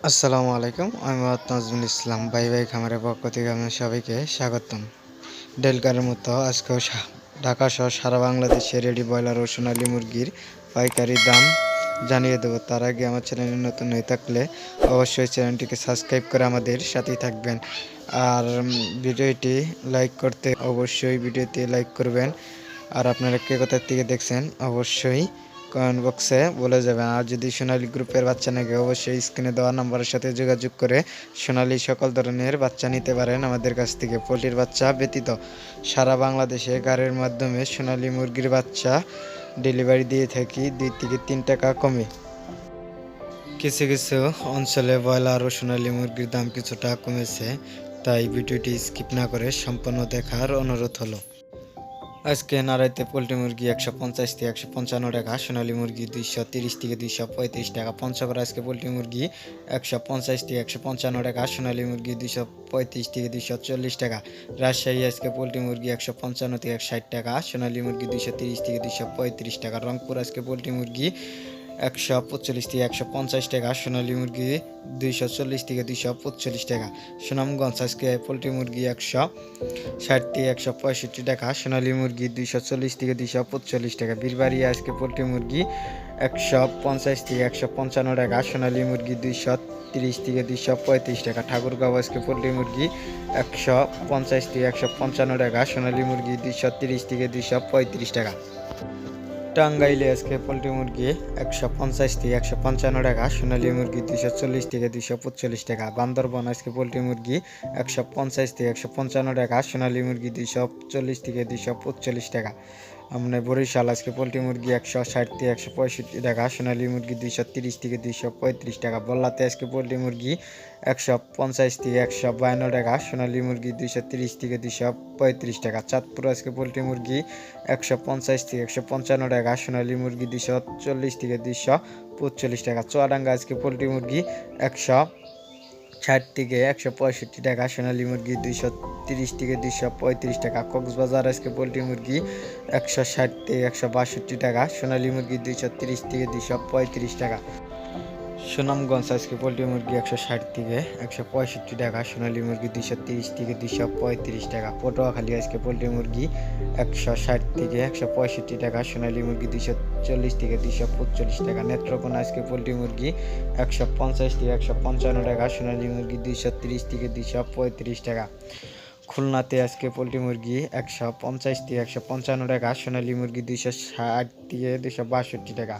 আসসালামু আলাইকুম। আমি মোহাম্মদ নাজমুল ইসলাম। ভাই ভাই খামারের পক্ষ থেকে আপনাদের সবাইকে স্বাগতম। ডেলকারের মতো আজকেও ঢাকা সহ সারা বাংলাদেশে রেডি ব্রয়লার ও সোনালী মুরগির পাইকারি দাম জানিয়ে দেবো। তার আগে আমার চ্যানেলে নতুন হয়ে থাকলে অবশ্যই চ্যানেলটিকে সাবস্ক্রাইব করে আমাদের সাথেই থাকবেন। আর ভিডিওটি লাইক করতে অবশ্যই ভিডিওতে লাইক করবেন। আর আপনারা কে কোথা থেকে দেখছেন অবশ্যই কমেন্ট বক্সে বলে যাবেন। আর যদি সোনালী গ্রুপের বাচ্চা নাকি অবশ্যই স্ক্রিনে দেওয়া নাম্বারের সাথে যোগাযোগ করে সোনালী সকল ধরনের বাচ্চা নিতে পারেন আমাদের কাছ থেকে। পোলট্রির বাচ্চা ব্যতীত সারা বাংলাদেশে গাড়ির মাধ্যমে সোনালী মুরগির বাচ্চা ডেলিভারি দিয়ে থাকি 2 থেকে 3 টাকা কমে। কিছু কিছু অঞ্চলে ব্রয়লার ও সোনালী মুরগির দাম কিছুটা কমেছে, তাই ভিডিওটি স্কিপ না করে সম্পূর্ণ দেখার অনুরোধ হলো। আজকে নারাইতে পোলট্রি মুরগি 150 থেকে 155 টাকা, সোনালী মুরগি 230 থেকে 235 টাকা। পঞ্চগড় আজকে পোলট্রি মুরগি 150 থেকে 155 টাকা, সোনালী মুরগি 235 থেকে 240 টাকা। রাজশাহী আজকে পোলট্রি মুরগি 155 থেকে 160 টাকা, সোনালী মুরগি 230 থেকে 235 টাকা। রংপুর আজকে পোলট্রি মুরগি 145 থেকে 150 টাকা, সোনালী মুরগি 240 থেকে 245 টাকা। সুনামগঞ্জ আজকে পোলট্রি মুরগি 160 থেকে 165 টাকা, সোনালী মুরগি 240 থেকে 245 টাকা। বীরবাড়িয়া আজকে পোলট্রি মুরগি 150 থেকে 155 টাকা, সোনালী মুরগি 230 থেকে 235 টাকা। ঠাকুরগাঁও আজকে পোলট্রি মুরগি 150 থেকে 155 টাকা, সোনালী মুরগি 230 থেকে 235 টাকা। টাঙ্গাইলে আজকে পোলট্রি মুরগি 150 থেকে 155 টাকা, সোনালী মুরগি 240 থেকে 245 টাকা। বান্দরবন আজকে পোলট্রি মুরগি 150 থেকে 155 টাকা, সোনালী মুরগি 240 থেকে 245 টাকা। বরিশাল আজকে পোলট্রি মুরগি 160 থেকে 165 টাকা, সোনালী মুরগি 230 থেকে 235 টাকা। বল্লাতে আজকে পোলট্রি মুরগি 150 থেকে 152 টাকা, সোনালী মুরগি 230 থেকে 235 টাকা। চাঁদপুর আজকে পোলট্রি মুরগি 150 থেকে 155 টাকা, সোনালী মুরগি 240 থেকে 245 টাকা। চুয়াডাঙ্গা আজকে পোলট্রি মুরগি 160 থেকে 165 টাকা, সোনালী মুরগি 230 থেকে 235 টাকা। কক্সবাজার আজকে পোলট্রি মুরগি 160 থেকে 162 টাকা, সোনালী মুরগি 230 থেকে 235 টাকা। সুনামগঞ্জ আজকে পোলট্রি মুরগি 160 থেকে 165 টাকা, সোনালী মুরগি 230 থেকে 235 টাকা। পটুয়াখালী আজকে পোলট্রি মুরগি 160 থেকে 165 টাকা, সোনালী মুরগি 240 থেকে 245 টাকা। নেত্রকোনা আজকে পোলট্রি মুরগি 150 থেকে 155 টাকা, সোনালী মুরগি 230 থেকে 235 টাকা। খুলনাতে আজকে পোলট্রি মুরগি 150 থেকে 155 টাকা, সোনালী মুরগি 260 থেকে 262 টাকা।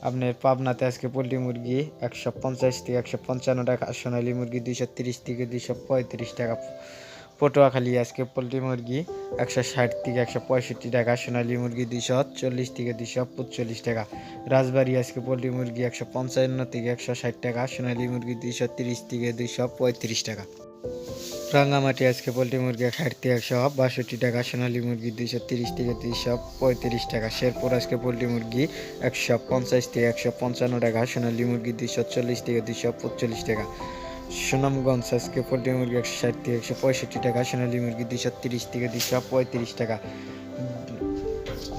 আপনার পাবনাতে আজকে পোলট্রি মুরগি 150 থেকে 155 টাকা, সোনালী মুরগি 230 থেকে 235 টাকা। পটুয়াখালী আজকে পোলট্রি মুরগি 160 থেকে 165 টাকা, সোনালী মুরগি 240 থেকে 245 টাকা। রাজবাড়ী আজকে পোলট্রি মুরগি 155 থেকে 160 টাকা, সোনালী মুরগি 230 থেকে 235 টাকা। রাঙ্গামাটি আজকে পোলট্রি মুরগি 60 থেকে 162 টাকা, সোনালী মুরগি 230 থেকে 235 টাকা। শেরপুর আজকে পোলট্রি মুরগি 150 থেকে 155 টাকা, সোনালী মুরগি 240 থেকে 245 টাকা। সুনামগঞ্জ আজকে পোলট্রি মুরগি 160 থেকে 165 টাকা, সোনালী মুরগি 230 থেকে 235 টাকা।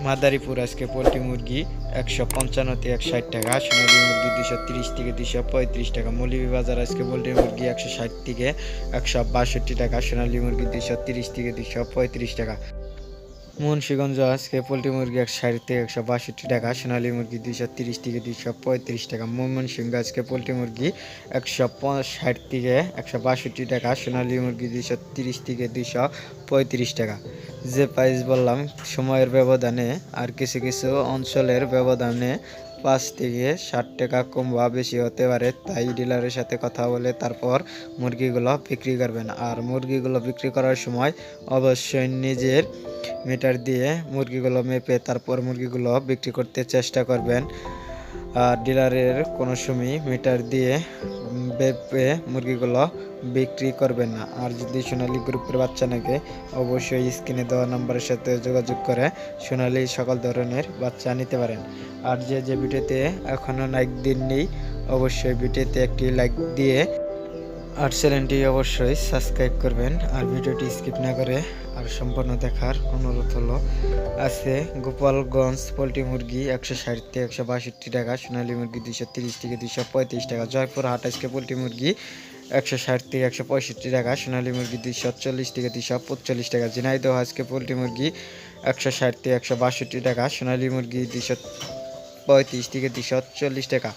মাদারীপুর আজকে পোলট্রি মুরগি 155 থেকে 160 টাকা, সোনালী মুরগি 230 থেকে 235 টাকা। মৌলভীবাজার আজকে পোলট্রি মুরগি 160 থেকে 162 টাকা, সোনালী মুরগি 230 থেকে 235 টাকা। মুন্সিগঞ্জ আজকে পোলট্রি মুরগি 160 থেকে 162 টাকা, সোনালী মুরগি 230 থেকে 235 টাকা। ময়মনসিংহ আজকে পোলট্রি মুরগি 160 থেকে 162 টাকা, সোনালী মুরগি 230 থেকে 235 টাকা। যে প্রাইস বললাম সময়ের ব্যবধানে আর কিছু কিছু অঞ্চলের ব্যবধানে 5 থেকে 60 টাকা কম বা বেশি হতে পারে, তাই ডিলারের সাথে কথা বলে তারপর মুরগিগুলো বিক্রি করবেন। আর মুরগিগুলো বিক্রি করার সময় অবশ্যই নিজের মিটার দিয়ে মুরগিগুলো মেপে তারপর মুরগিগুলো বিক্রি করতে চেষ্টা করবেন। আর ডিলারের কোনো সময় মিটার দিয়ে মেপে মুরগিগুলো বিক্রি করবেন না। আর যদি সোনালী গ্রুপের বাচ্চা নাকি অবশ্যই স্ক্রিনে দেওয়া নাম্বারের সাথে যোগাযোগ করে সোনালী সকল ধরনের বাচ্চা নিতে পারেন। আর যে ভিডিওতে এখনও লাইক দিননি অবশ্যই ভিডিওতে একটি লাইক দিয়ে আর চ্যানেলটি অবশ্যই সাবস্ক্রাইব করবেন। আর ভিডিওটি স্কিপ না করে আর সম্পূর্ণ দেখার অনুরোধ হলো। আছে গোপালগঞ্জ পোলট্রি মুরগি 160 থেকে 162 টাকা, সোনালী মুরগি 230 থেকে 235 টাকা। জয়পুর হাট আজকে পোলট্রি মুরগি 160 থেকে 165 টাকা, সোনালী মুরগি 240 থেকে 245 টাকা। ঝিনাইদহ আজকে পোলট্রি মুরগি 160 থেকে 162 টাকা, সোনালী মুরগি 235 থেকে 240 টাকা।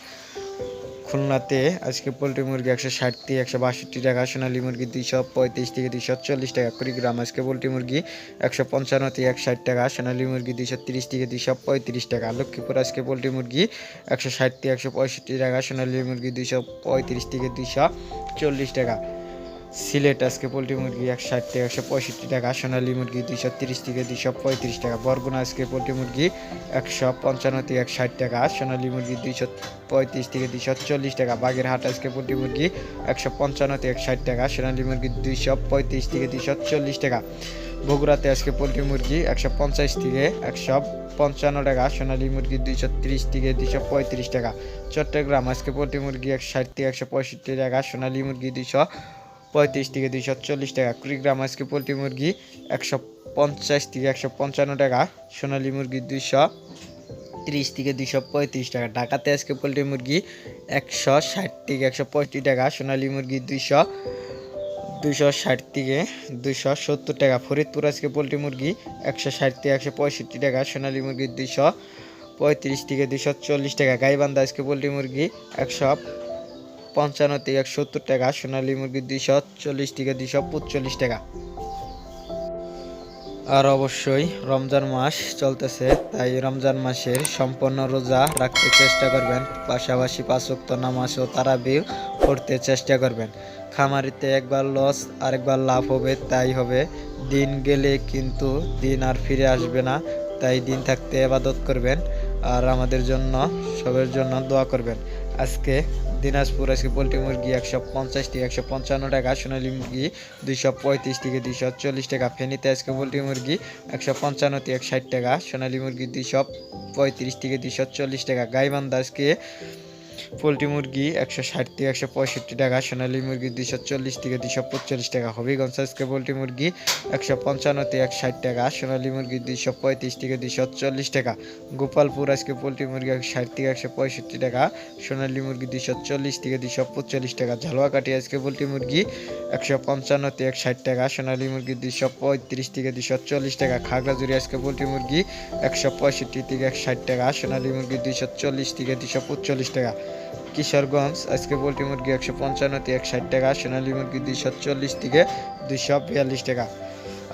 খুলনাতে আজকে পোলট্রি মুরগি 160 থেকে 162 টাকা, সোনালী মুরগি 235 থেকে 240 টাকা। কুড়িগ্রাম আজকে পোলট্রি মুরগি 155 থেকে 160 টাকা, সোনালী মুরগি 230 থেকে 235 টাকা। লক্ষ্মীপুর আজকে পোলট্রি মুরগি 160 থেকে 165 টাকা, সোনালী মুরগি 235 থেকে 240 টাকা। সিলেট আজকে পোলট্রি মুরগি 160 থেকে 165 টাকা, সোনালী মুরগি 230 থেকে 235 টাকা। বরগুনা আজকে পোলট্রি মুরগি 155 থেকে 160 টাকা, সোনালী মুরগি 235 থেকে 240 টাকা। বাগেরহাট আজকে পোলট্রি মুরগি 155 থেকে 160 টাকা, সোনালী মুরগি 235 থেকে 240 টাকা। বগুড়াতে আজকে পোলট্রি মুরগি 150 থেকে 155 টাকা, সোনালী মুরগি 230 থেকে 235 টাকা। চট্টগ্রাম আজকে পোলট্রি মুরগি 160 থেকে 165 টাকা, সোনালী মুরগি 235 থেকে 240 টাকা। কুড়িগ্রাম আজকে পোলট্রি মুরগি 150 থেকে 155 টাকা, সোনালী মুরগি 230 থেকে 235 টাকা। ঢাকাতে আজকে পোলট্রি মুরগি 160 থেকে 165 টাকা, সোনালী মুরগি 260 থেকে 270 টাকা। ফরিদপুর আজকে পোলট্রি মুরগি 160 থেকে 165 টাকা, সোনালী মুরগি 235 থেকে 240 টাকা। গাইবান্ধা আজকে পোলট্রি মুরগি 155 থেকে 170 টাকা, সোনালী মুরগি 240 থেকে 245 টাকা। আর অবশ্যই রমজান মাস চলতেছে, তাই রমজান মাসের সম্পূর্ণ রোজা রাখতে চেষ্টা করবেন, পাশাপাশি 5 ওয়াক্ত নামাজ ও তারাবিও পড়তে চেষ্টা করবেন। খামারিতে একবার লস আরেকবার লাভ হবে, তাই হবে। দিন গেলে কিন্তু দিন আর ফিরে আসবে না, তাই দিন থাকতে ইবাদত করবেন আর আমাদের জন্য সবার জন্য দোয়া করবেন। আজকে দিনাজপুর আজকে পোলট্রি মুরগি 150 থেকে 155 টাকা, সোনালী মুরগি 235 থেকে 240 টাকা। ফেনীতে আজকে পোলট্রি মুরগি 155 থেকে 160 টাকা, সোনালী মুরগি 235 থেকে 240 টাকা। গাইবান্ধা আজকে পোলট্রি মুরগি 160 থেকে 165 টাকা, সোনালী মুরগি 240 থেকে 245 টাকা। হবিগঞ্জ আজকে পোলট্রি মুরগি 155 থেকে 160 টাকা, সোনালী মুরগি 235 থেকে 240 টাকা। গোপালপুর আজকে পোলট্রি মুরগি 160 থেকে 165 টাকা, সোনালী মুরগি 240 থেকে 245 টাকা। ঝালুয়াকাঠি আজকে পোলট্রি মুরগি 155 থেকে 160 টাকা, সোনালী মুরগি 235 থেকে 240 টাকা। খাগড়াছড়ি আজকে পোলট্রি মুরগি 165 থেকে 160 টাকা, সোনালী মুরগি 240 থেকে 245 টাকা। কিশোরগঞ্জ আজকে পোলট্রি মুরগি 155 থেকে 160 টাকা, সোনালী মুরগি 240 থেকে 242 টাকা।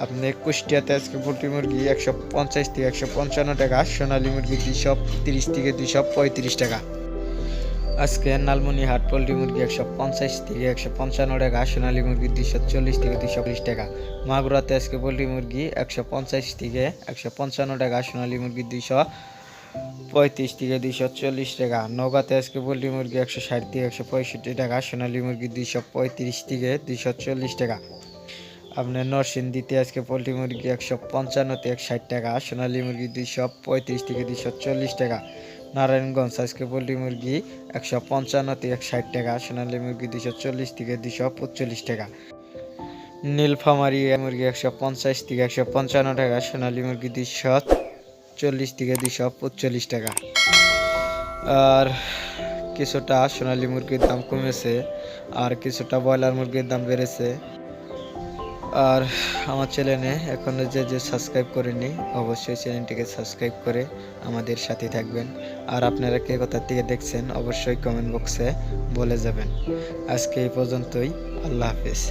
আপনি কুষ্টিয়াতে আজকে পোলট্রি মুরগি 150 থেকে 155 টাকা, সোনালী মুরগি 230 থেকে 235 টাকা। আজকে লালমনিরহাট পোলট্রি মুরগি 150 থেকে 155 টাকা, সোনালী মুরগি 240 থেকে 240 টাকা। মাগুরাতে আজকে পোলট্রি মুরগি 150 থেকে 155 টাকা, সোনালী মুরগি 235 থেকে 240 টাকা। নওগাঁতে আজকে পোলট্রি মুরগি 160 থেকে 165 টাকা, সোনালী মুরগি 235 থেকে 240 টাকা। আপনার নরসিংদীতে আজকে পোলট্রি মুরগি 155 থেকে 160 টাকা, সোনালী মুরগি 235 থেকে 240 টাকা। নারায়ণগঞ্জ আজকে পোলট্রি মুরগি 155 থেকে 160 টাকা, সোনালী মুরগি 240 থেকে 245 টাকা। নীলফামারী মুরগি 150 থেকে 155 টাকা, সোনালী মুরগি 240 থেকে 245 টাকা। আর কিছুটা সোনালী মুরগির দাম কমেছে, আর কিছুটা ব্রয়লার মুরগির দাম বেড়েছে। আর আমার চ্যানেলে এখনও যে সাবস্ক্রাইব করেনি, অবশ্যই চ্যানেলটিকে সাবস্ক্রাইব করে আমাদের সাথে থাকবেন। আর আপনারা কে কোথা থেকে দেখছেন অবশ্যই কমেন্ট বক্সে বলে যাবেন। আজকে এই পর্যন্তই, আল্লাহ হাফেজ।